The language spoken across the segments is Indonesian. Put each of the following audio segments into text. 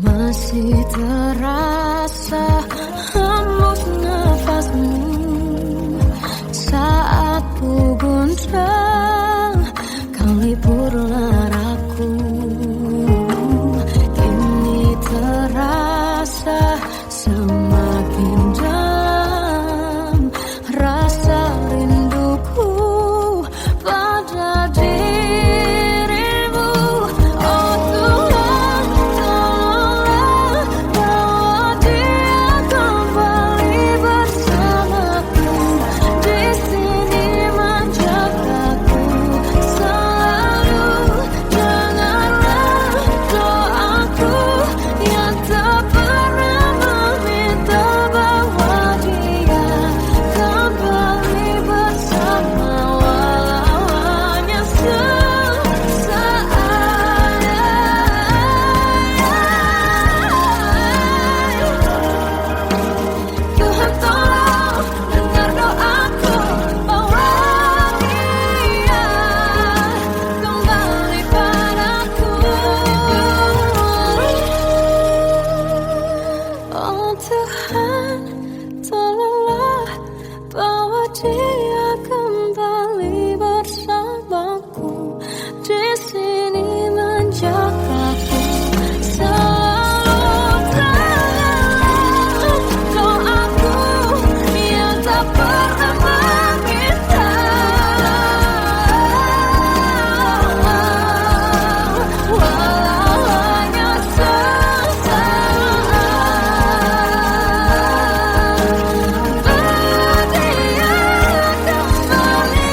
Masih terasa hembus nafasmu saat ku goncang kau liburlah raku. Kini terasa semakin dalam rasa rinduku pada dirimu. Oh Tuhan, tolonglah bawa dia kembali bersamaku. Di sini menjagaku selalu. Dengarlah doaku yang tak pernah meminta bawa dia kembali bersama, walau hanya sesaat. Tuhan tolong dengar doaku, bawa dia kembali padaku. Oh Tuhan, tolonglah bawa dia kembali bersamaku. Di sini menjagaku selalu. Dengarlah doaku yang tak pernah meminta, walau hanya sesaat. Berdia kembali,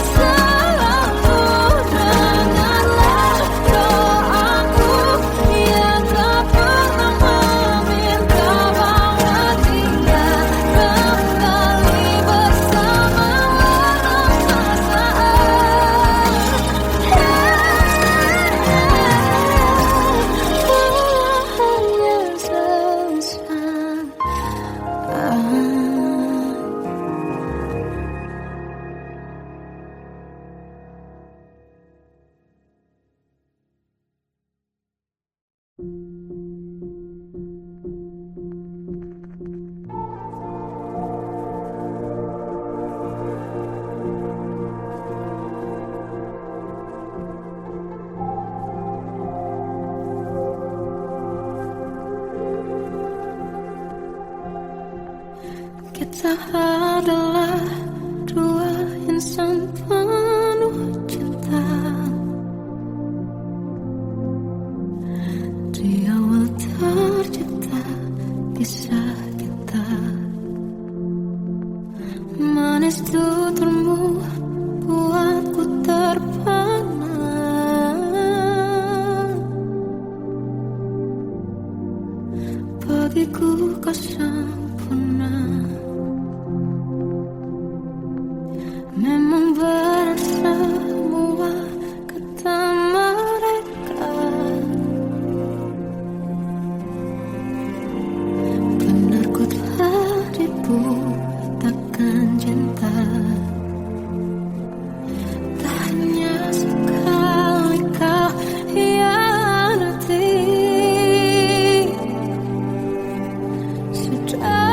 selalu. Dengarlah doaku yang tak pernah meminta, bawa dia kembali bersama, walau sesaat. Hanya sesaat. Kita adalah dua insan penuh cinta. Di awal tercipta kisah kita, manis tuturmu buatku terpana. Bagiku kau sempurna. Memang berat semua kata mereka, benar ku telah dibutakan cinta. Tak hanya sekali kau hianati, sudah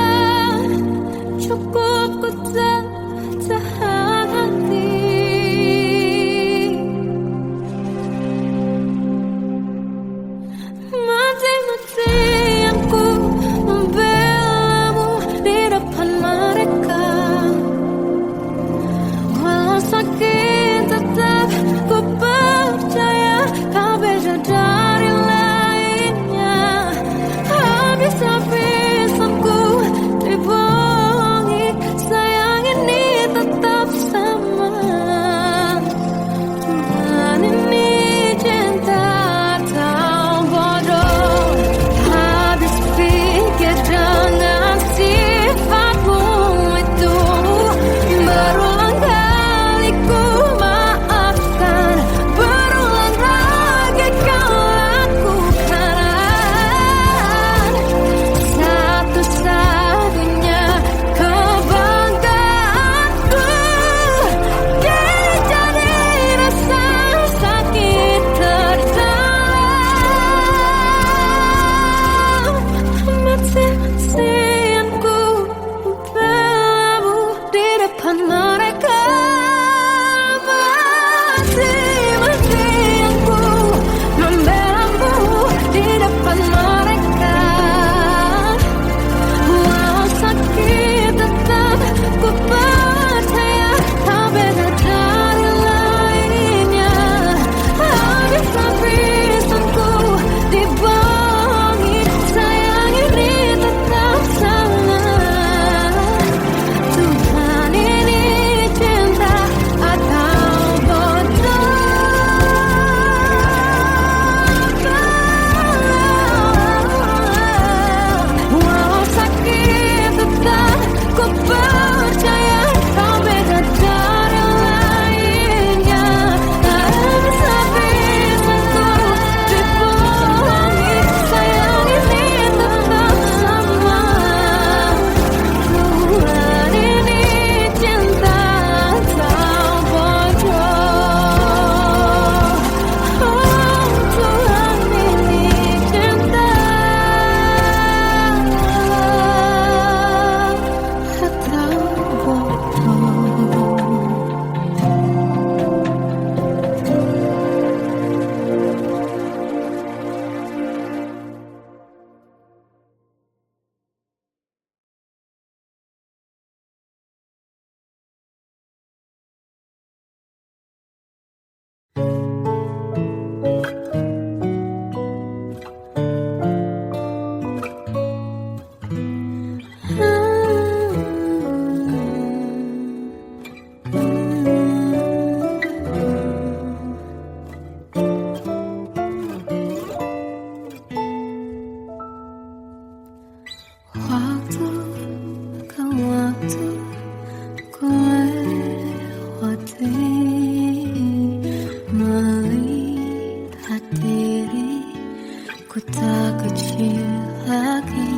diriku tak kecil lagi.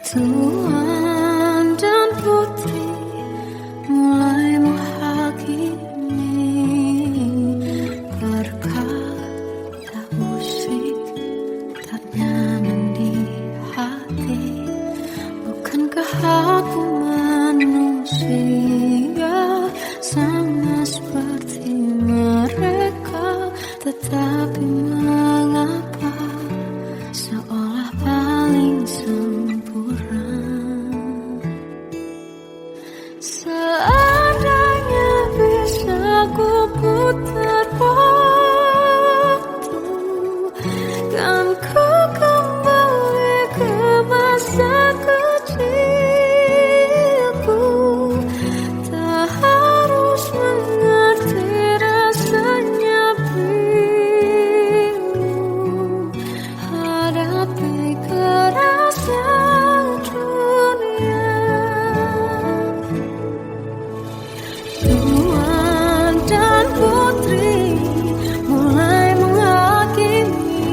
Tuan dan putri mulai menghakimi berkata musik tak nyaman di hati. Bukankah aku manusia sama seperti mereka, tetapi mengapa seolah paling sempurna? Seandainya bisa ku putar waktu, kan ku kembali ke masa kecilku. Tak harus mengerti rasanya bingung hadapi kerasnya dunia. Tuan dan putri mulai menghakimi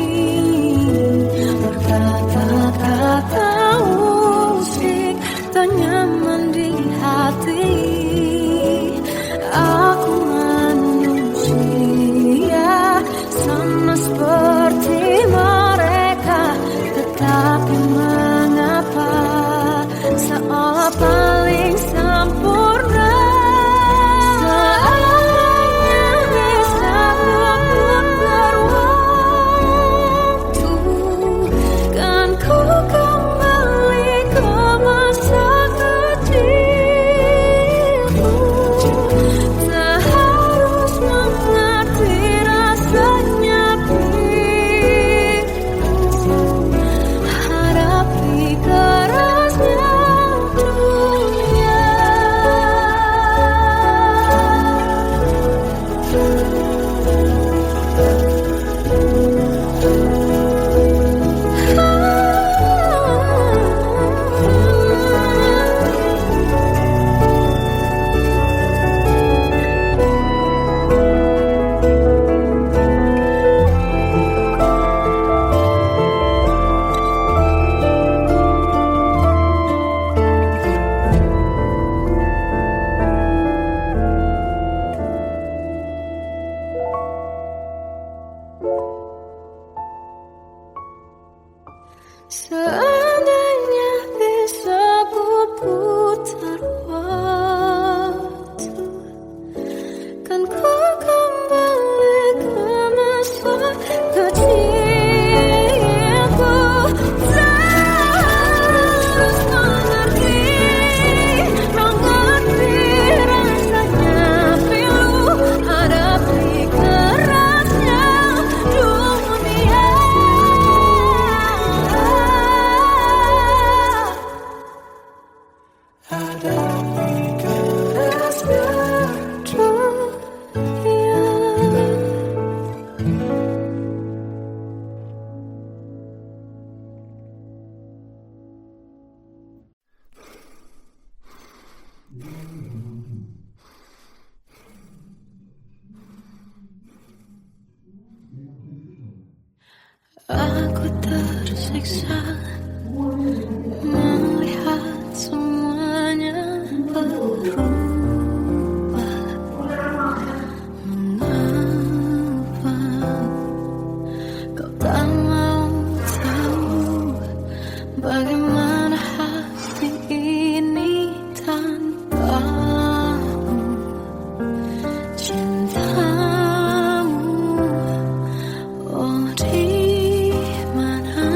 berkata-kata musik tak nyaman di hati. Aku manusia sama seperti mereka, tetapi mengapa seolah paling sempurna? Seandainya bisa putar waktu, kan ku kembali ke masa kecilku. Tak harus mengerti rasanya bingung hadapi kerasnya dunia. Seandainya bisa ku putar waktu, kan ku kembali ke masa kecilku. Tak harus mengerti rasanya pilu hadapi kerasnya dunia. Hadapi kerasnya dunia. Aku tersiksa melihat semuanya berubah. Mengapa kau tak mau tahu bagaimana hati ini tanpamu? Cintamu, oh di mana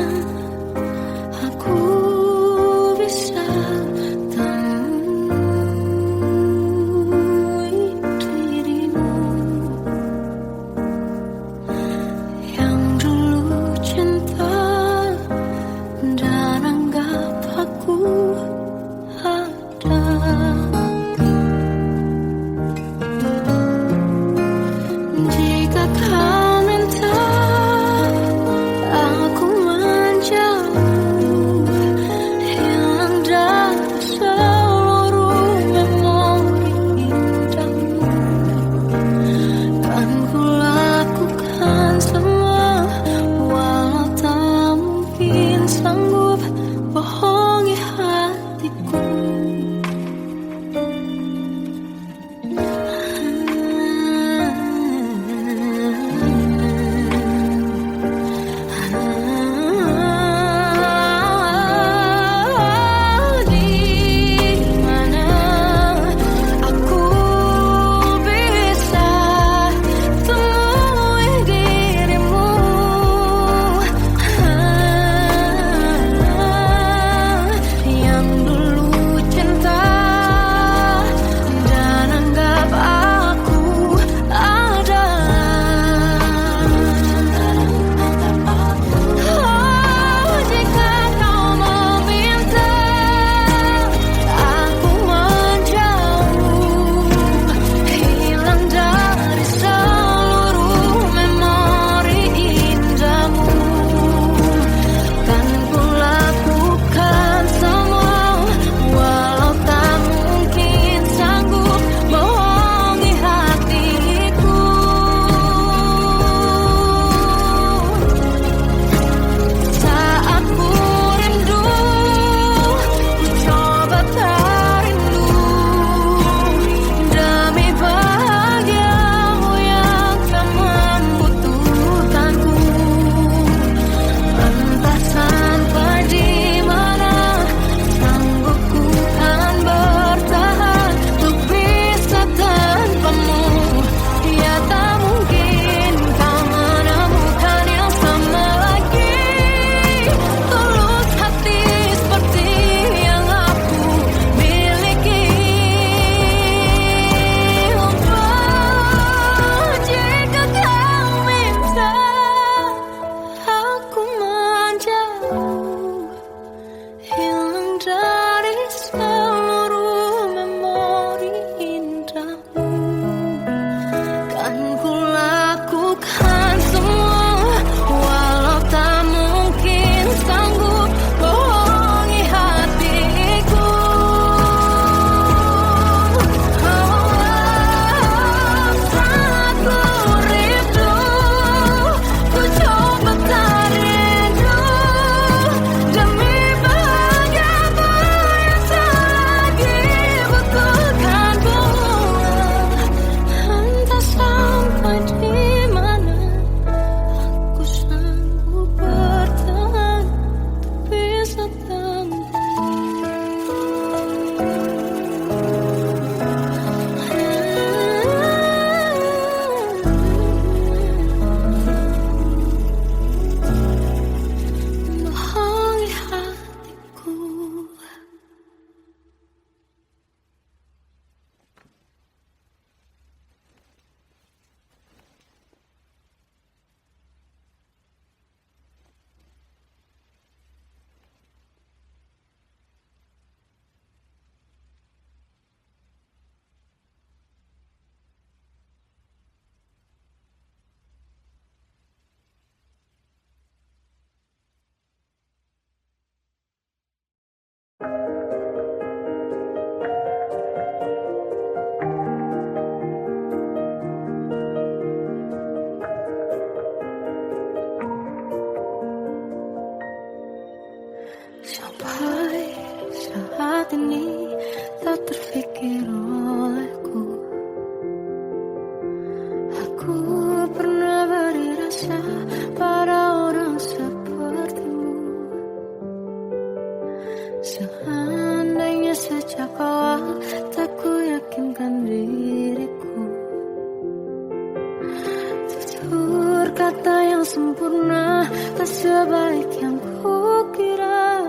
yang sempurna, tak sebaik yang kukira.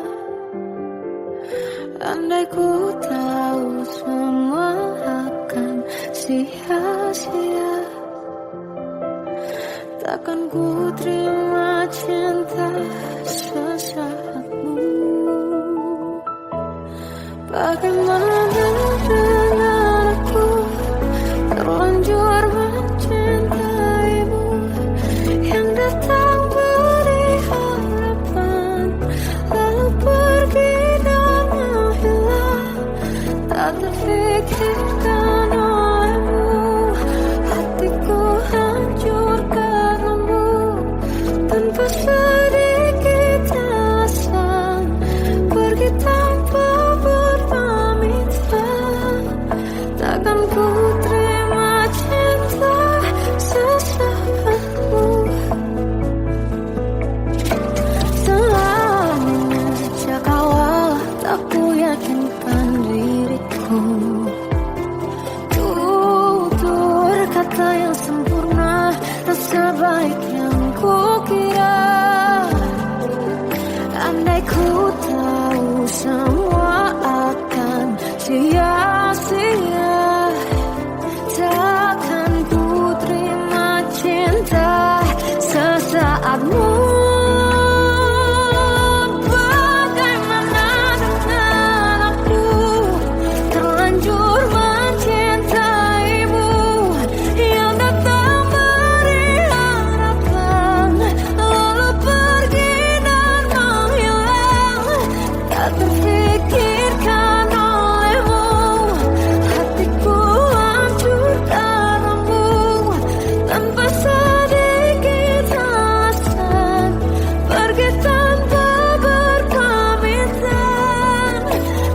Andai ku tahu semua akan sia-sia, takkan ku terima cinta sesaatmu. Bagaimana dengan aku terlanjur mencintaimu, yang datang beri harapan lalu pergi dan menghilang. Tak terfikirkan olehmu, hatiku hancur karenamu. Tanpa sedikit alasan, pergi tanpa berpamitan. Takkan ku terima cinta sesaatmu. Selamanya sejak awal tak ku yakinkan diriku. Tutur kata yang sempurna, tak sebaik yang kukira. Andai ku tahu semua akan sia-sia, takkan ku terima cinta sesaatmu. Bagaimana dengan aku terlanjur mencintaimu, yang datang beri harapan lalu pergi dan menghilang. Tak terfikirkan olehmu, hatiku hancur karenamu. Tanpa sedikit alasan, pergi tanpa berpamitan.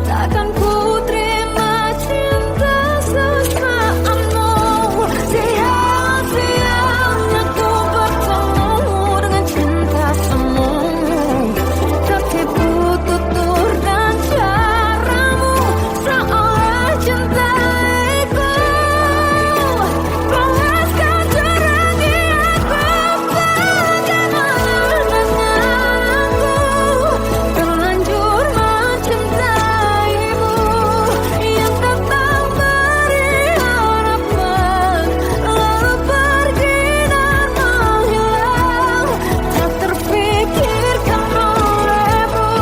Takkan ku terima cinta sesaatmu. Sia-sianya ku bertemu dengan cinta semu. Tertipu tutur dan caramu, seolah cintaiku panaskan terangi aku. Bagaimana dengan aku terlanjur mencintaimu, yang datang beri harapan lalu pergi dan menghilang. Tak terfikirkan olehmu,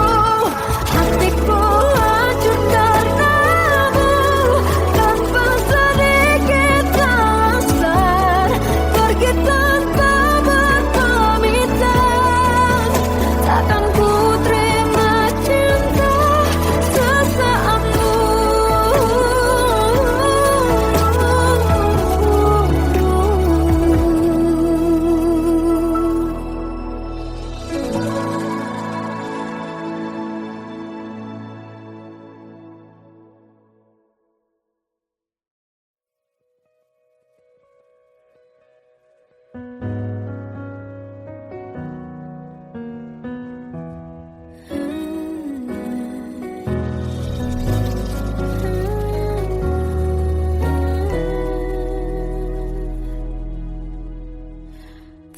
hatiku hancur karenamu. Tanpa sedikit alasan, pergi tanpa berpamitan. Takkan ku terima cinta sesaatmu.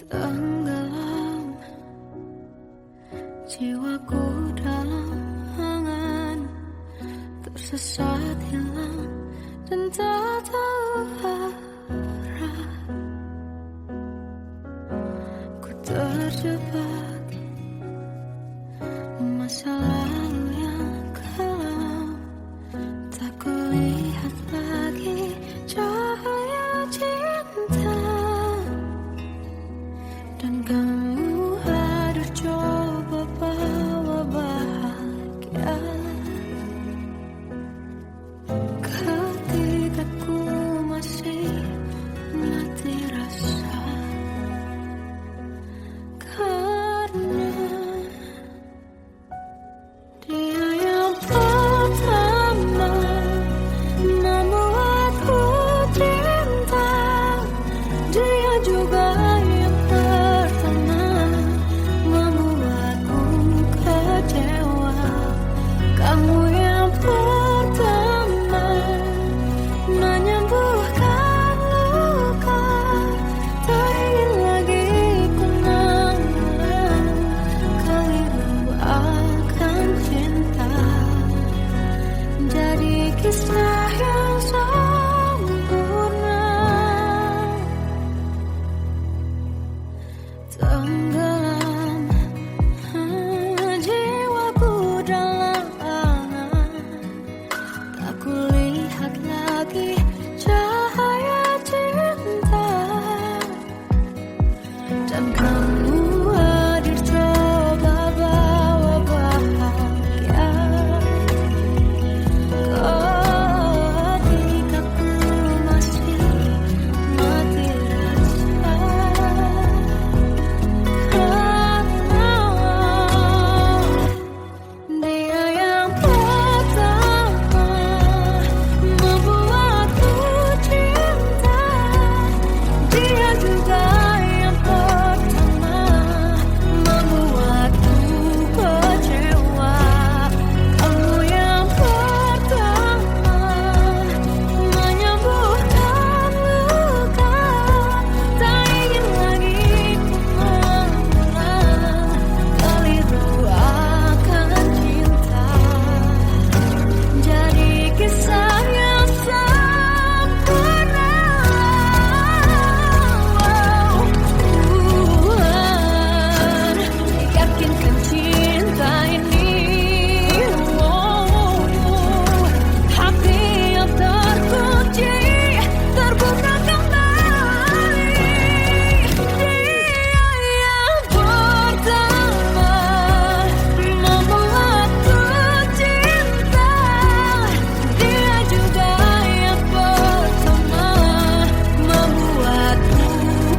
Tenggelam jiwaku dalam angan, tersesat hilang dan tak tahu arah. Ku terjebak masa lalu yang kelam, tak kulihat lagi cahaya cinta. Dan kamu hadir coba bawa bahagia. Ketika ku masih mati rasa, karena kamu hadir coba bawa bahagia. Ketika ku masih mati rasa, karena dia yang pertama membuatku cinta. Dia juga yang pertama membuatku kecewa. Kamu yang pertama menyembuhkan luka. Tak ingin lagi ku mengulang keliru akan cinta. Jadi kisah yang sempurna. Tuhan yakinkan cinta ini. Hati yang terkunci terbuka kembali. Dia yang pertama membuatku cinta. Dia juga yang pertama membuatku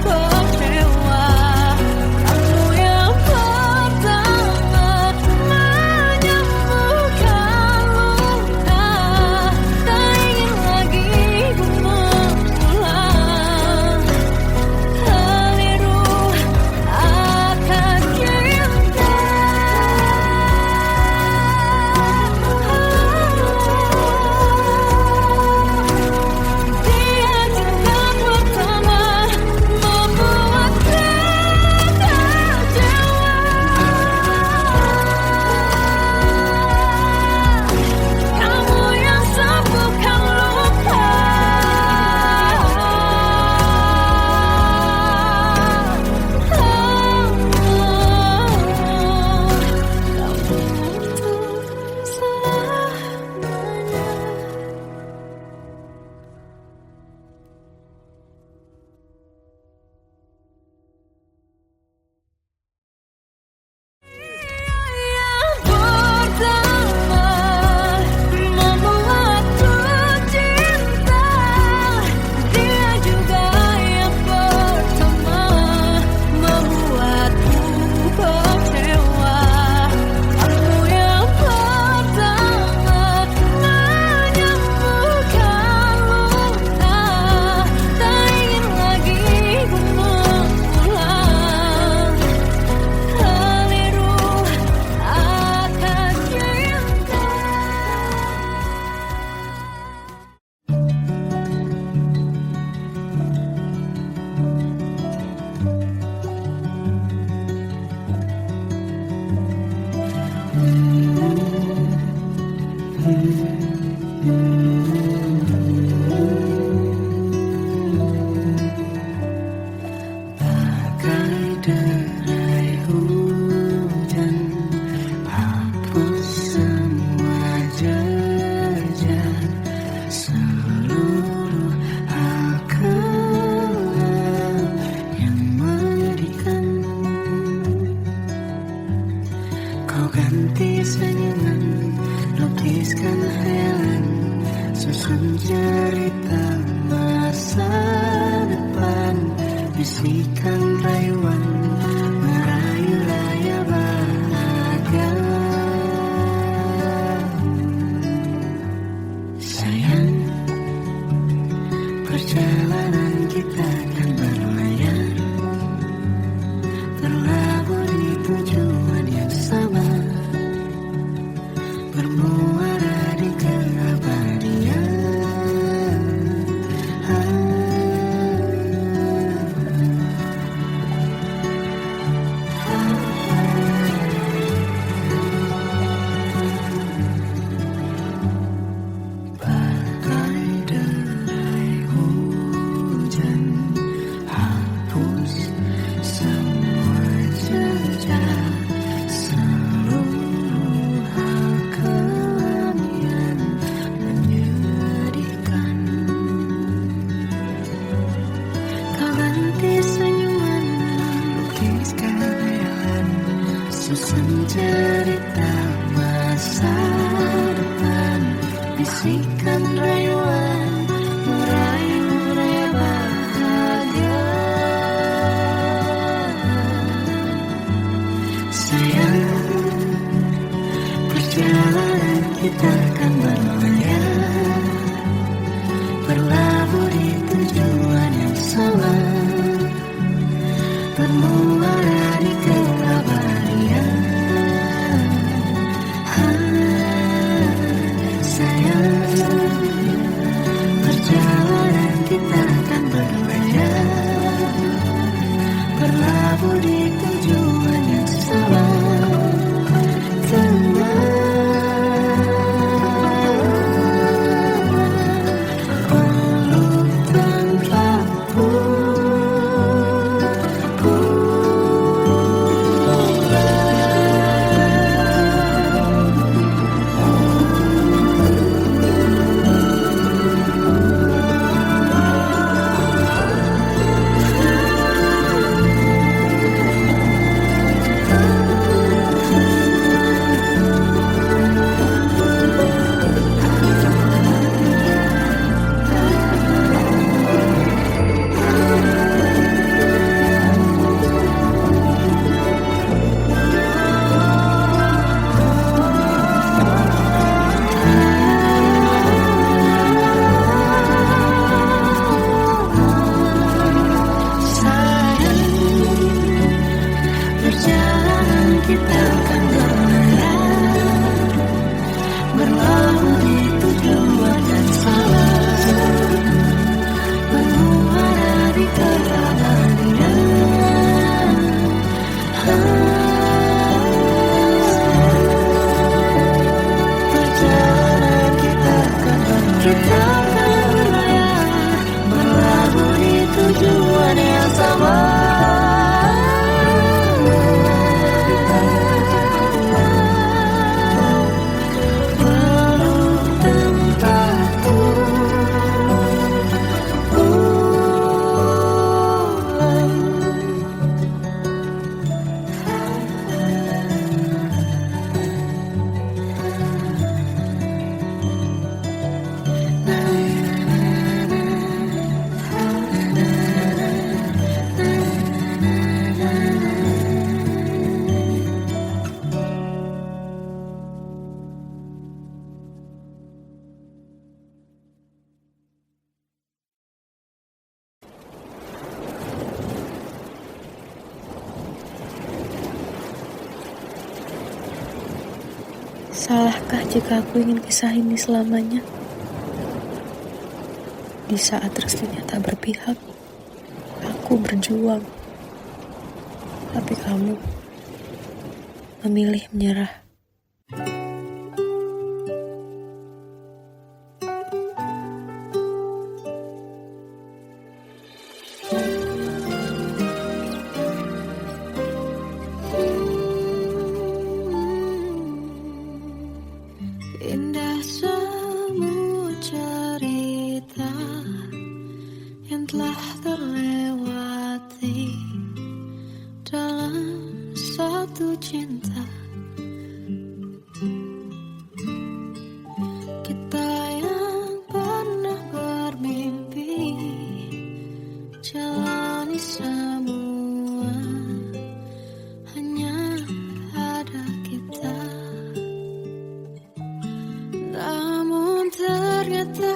kecewa. Kamu yang pertama menyembuhkan luka. Tak ingin lagi ku mengulang keliru akan cinta. Dia juga pertama membuatku kecewa. Kamu yang sembuhkan luka. Kamu untuk selamanya. Yang pertama membuatku cinta. Dia juga yang pertama membuatku kecewa. Kamu yang pertama menyembuhkan luka. Tak ingin lagi ku mengulang keliru akan cinta. Bagai derai hujan, hapus semua jejak seluruh hal kelam yang menyedihkan. Kau ganti senyuman, lukiskan hayalan, susun cerita masa depan. Bisikan rayuan merayu raya bahagia. Sayang, perjalanan kita kan berlayar, terlabur di tujuan yang sama, bermuara di keabadian. Hapus semua jejak tuliskan khayalan, susun cerita masa depan, bisikan rayuan, merayu raya bahagia. Sayang, perjalanan kita akan berlayar, berlabuh di tujuan yang sama, bermuara di keabadian. Sayang, perjalanan kita akan berlayar, berlabuh di tujuan yang sama. Kita akan berlayar, berlabuh di tujuan yang sama, bermuara di keabadian. Perjalanan kita akan berlayar, berlabuh di tujuan yang sama. Salahkah jika aku ingin kisah ini selamanya? Di saat restunya tak berpihak, aku berjuang. Tapi kamu memilih menyerah. Indah semua cerita yang telah terlewati dalam satu cinta. Kita yang pernah bermimpi jalani semua, hanya ada kita. Namun ternyata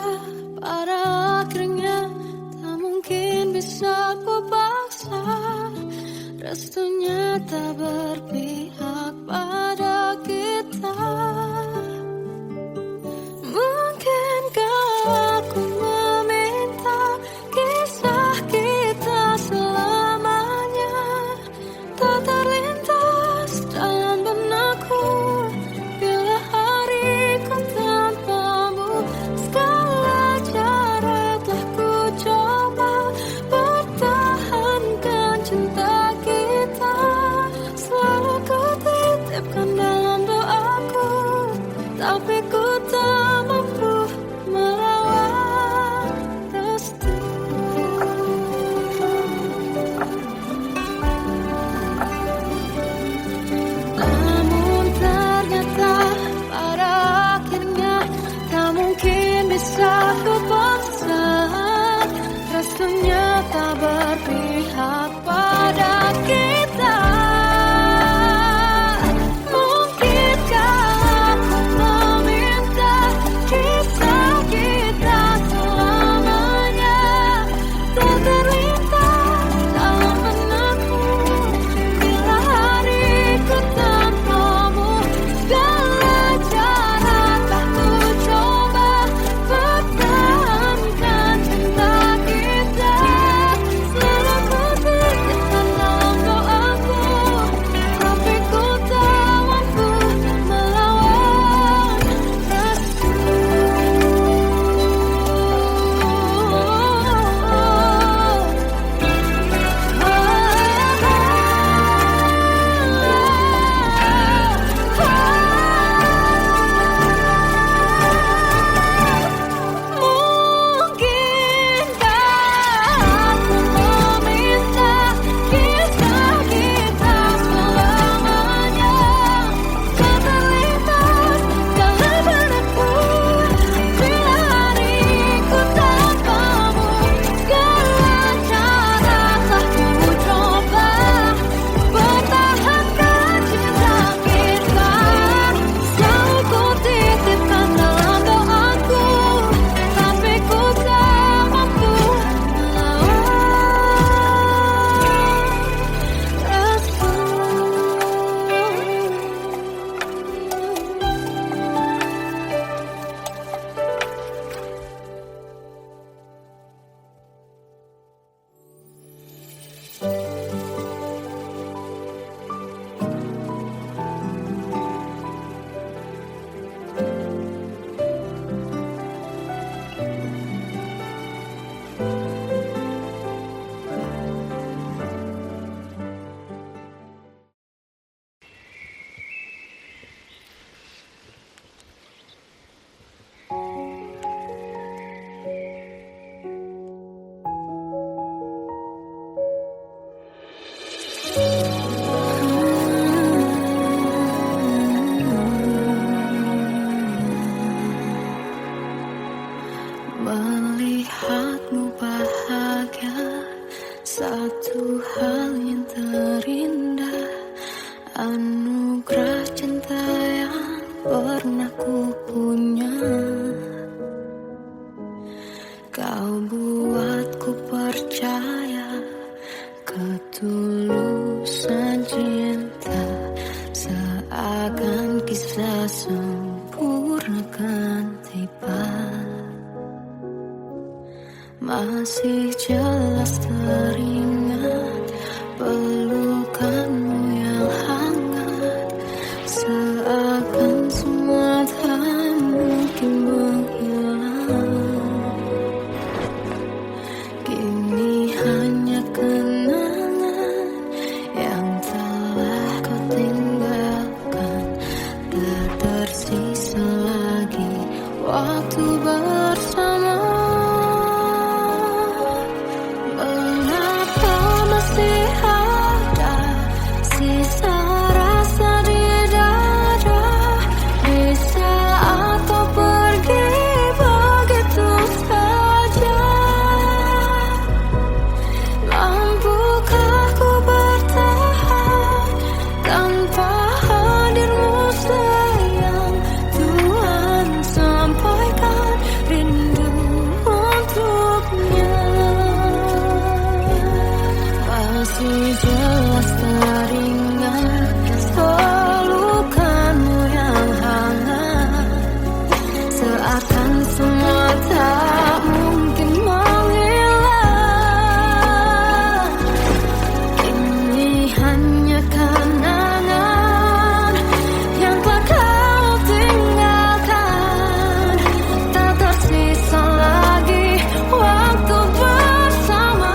pada akhirnya tak mungkin bisa ku paksa, restunya tak berpihak pada kita. Mungkinkah aku meminta kisah kita selamanya tak terlintas dalam benakku bila hariku tanpamu. Segala cara telah ku coba pertahankan cinta kita, selalu ku titipkan dalam Anugerah cinta yang pernah ku punya, kau buatku percaya ketulusan cinta, seakan kisah sempurna kan tiba. Masih jelas teringat pelukanmu yang hangat, seakan semua tak mungkin menghilang. Kini hanya kenangan yang telah kau tinggalkan, tak tersisa lagi waktu bersama. Masih jelas teringat pelukanmu yang hangat, seakan semua tak mungkin menghilang. Kini hanya kenangan yang telah kau tinggalkan, tak tersisa lagi waktu bersama.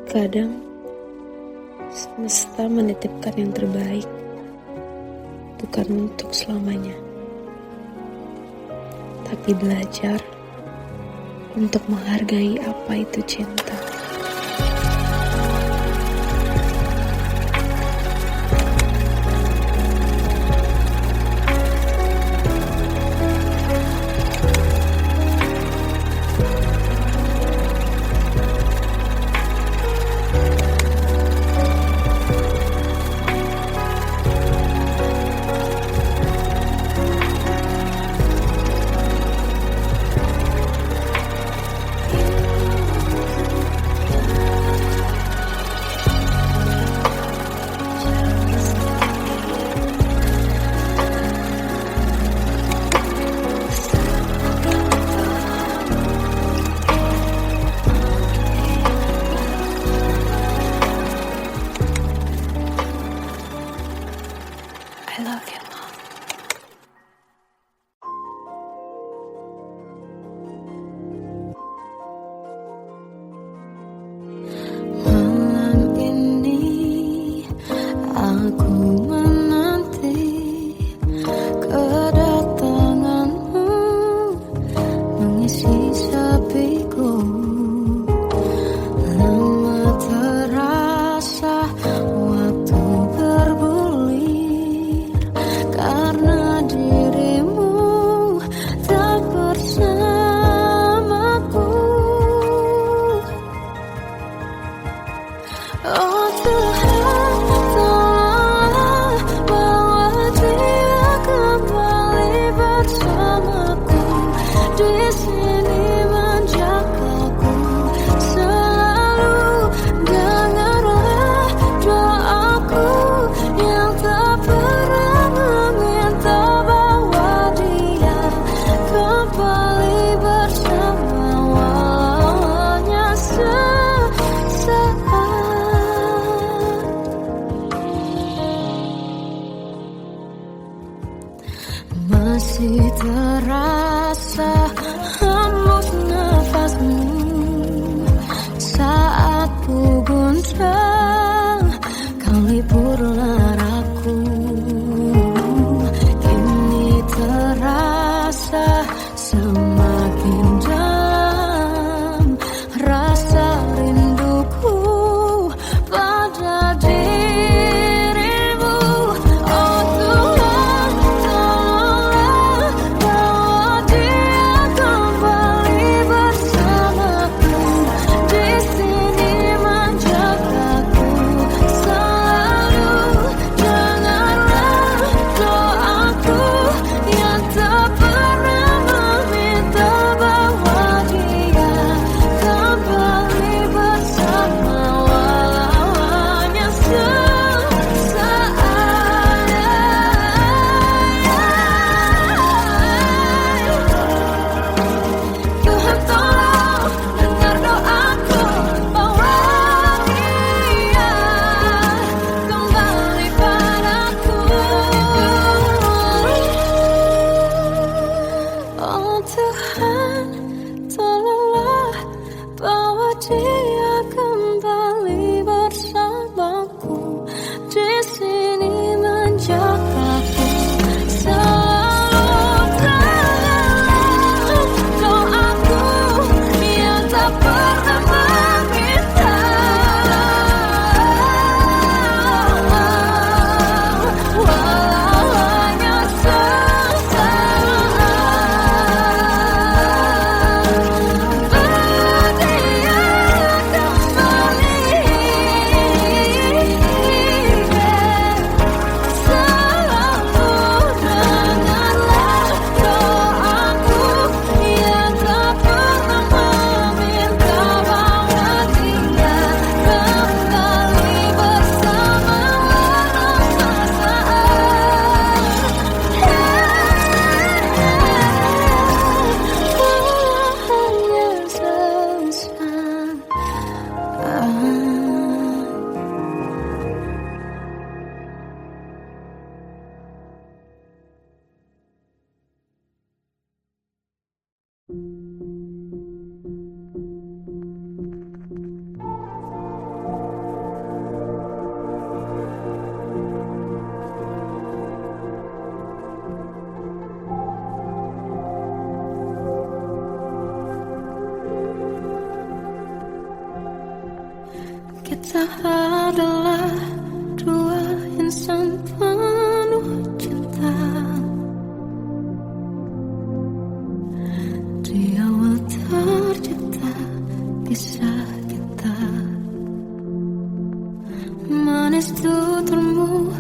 Kadang semesta menitipkan yang terbaik, bukan untuk selamanya, tapi belajar untuk menghargai apa itu cinta. terasa hembus nafasmu saat ku guncang, kau liburlah aku. Kini terasa semakin dalam rasa rinduku pada dirimu. Oh Tuhan, tolonglah bawa dia kembali bersamaku. Di sini menjagaku selalu. Dengarlah doaku yang tak pernah meminta bawa dia kembali bersama, walau hanya sesaat. Tuhan tolong dengar doaku, bawa dia kembali padaku. Oh Tuhan, tolonglah bawa dia kembali bersamaku. Di sini menjagaku selalu. Doaku yang tak pernah meminta, walau hanya sesaat. Dia kembali selalu. Dengarlah doaku yang tak pernah meminta bawa dia kembali bersama, walau kita adalah dua insan penuh cinta. Di awal tercipta kisah kita, manis tuturmu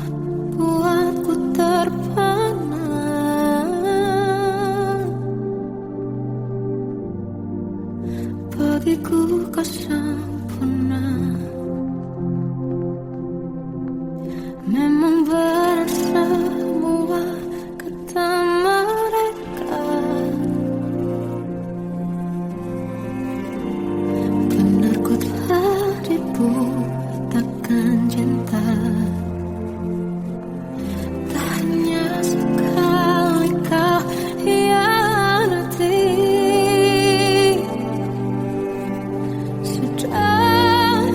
buatku terpana. Bagiku kau sempurna. Memang berat semua kata mereka, benar ku telah dibutakan cinta. Tak hanya sekali kau hianati, sudah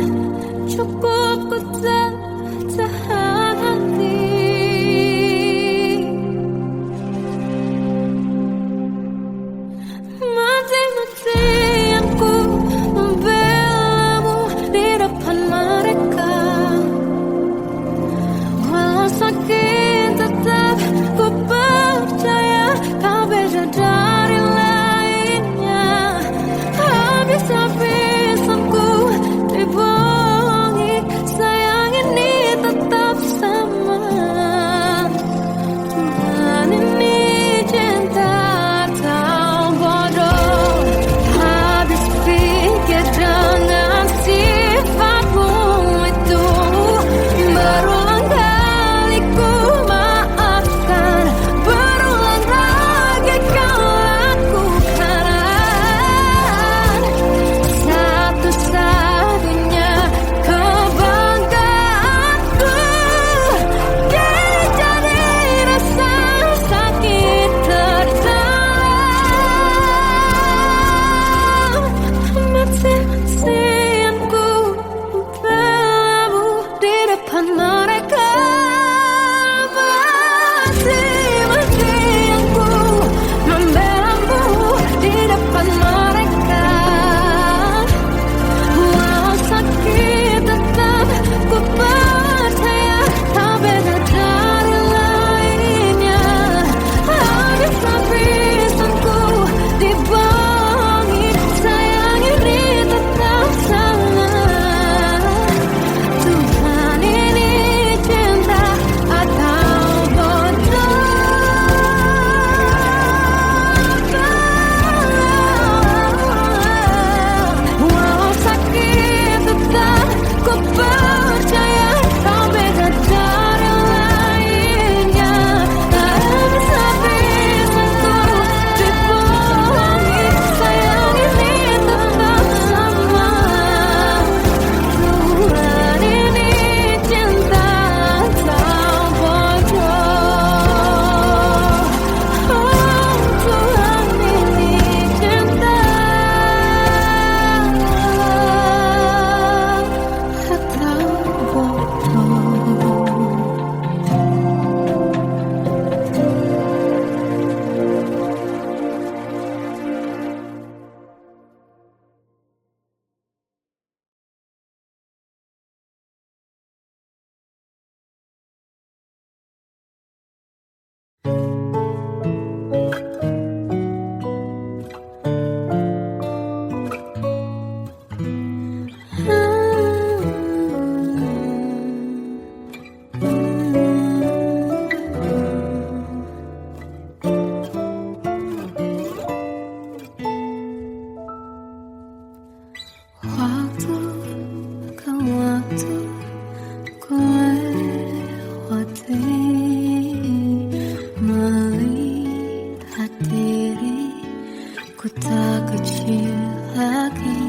Aku tak kecil lagi.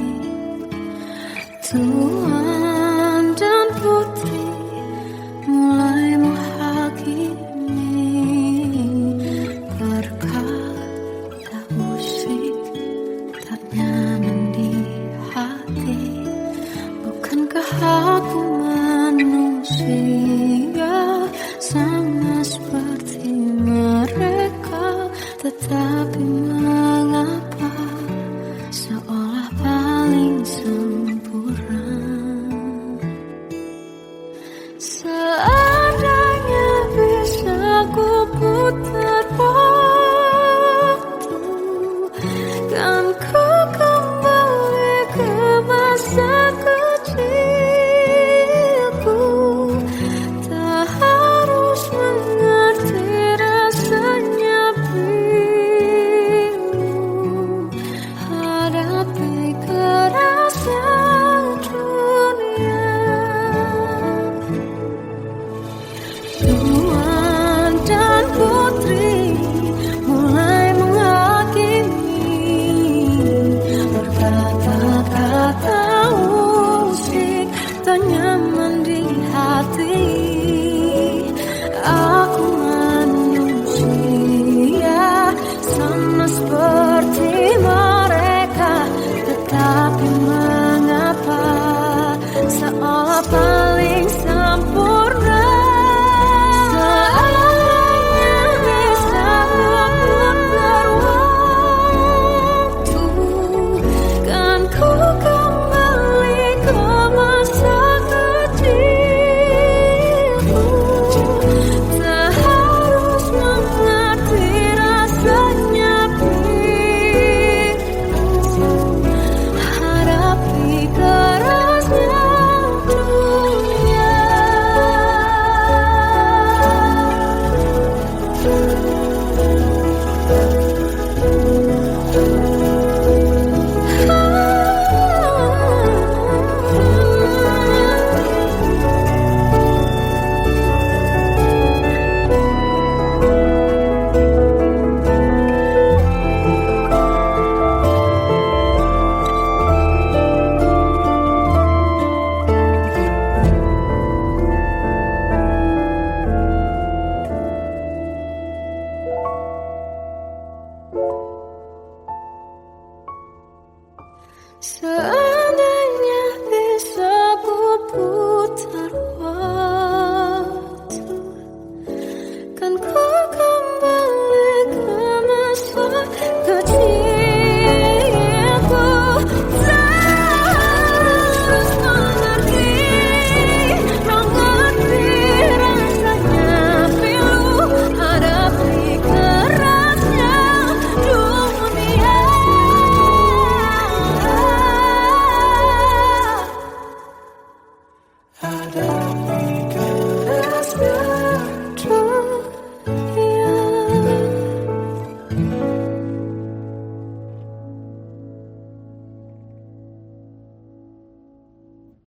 Tuan dan putri mulai menghakimi berkata musik tak nyaman di hati. Bukankah aku manusia sama seperti mereka? Tetapi mengapa seolah paling sempurna? Seandainya bisa ku putar waktu, kan ku kembali ke masa kecilku. Tak harus mengerti rasanya bingung hadapi kerasnya dunia. Tuan dan putri mulai menghakimi berkata-kata musik tak nyaman di hati. Aku manusia sama seperti mereka, tetapi mengapa seolah paling sempurna? Seandainya bisa memutar waktu, kan ku kembali ke masa kecilku. Tak harus mengerti rasanya bingung hadapi kerasnya dunia. So